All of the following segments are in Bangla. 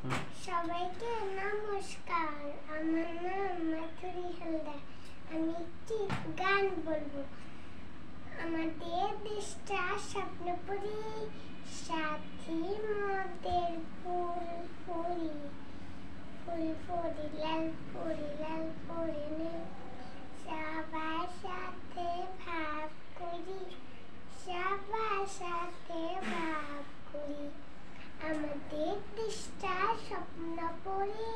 সবাইকে নমস্কার। আমার নাম মাথুরি হালদার। আমি একটি গান বলবো। আমাদের দেশটা স্বপ্নপুরী, সাথী মোদের ফুলপুরি। ফুলপুরি লাল পুরি লাল পুরি নীল, সবার সাথে ভাব করি, সবার সাথে ভাব করি। আমাদের দেশটা স্বপ্নপুরী,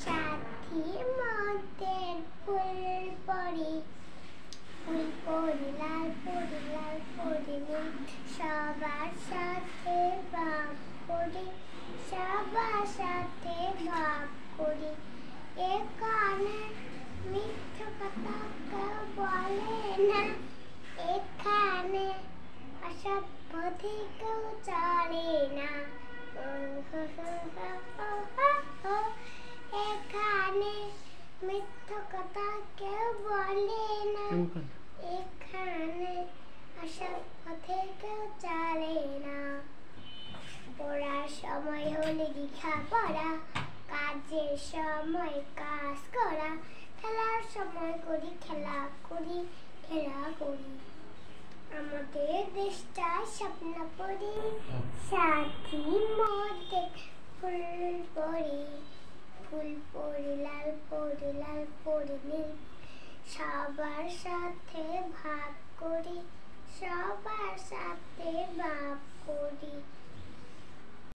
সাথী মোদের ফুলপুরি। ফুলপুরি লাল পুরি নীল, সবার সাথে ভাব করি, সবার সাথে ভাব করি। এখানে মিথ্যা কথা কেউ বলে না, এখানে অসভ্য কেউ চলে না। এখানে মিথ্যা কথা কেউ বলে না, এখানে অসভ্য কেউ চলে না। পড়ার সময় হলে লেখাপড়া, কাজের সময় কাজ করা, খেলার সময় করি খেলা করি, খেলা করি। আমাদের দেশটা স্বপ্নপুরী, সাথী মোদের ফুলপুরি। ফুলপুরি লাল পুরি নীল, সবার সাথে ভাগ করি, সবার সাথে ভাগ করি।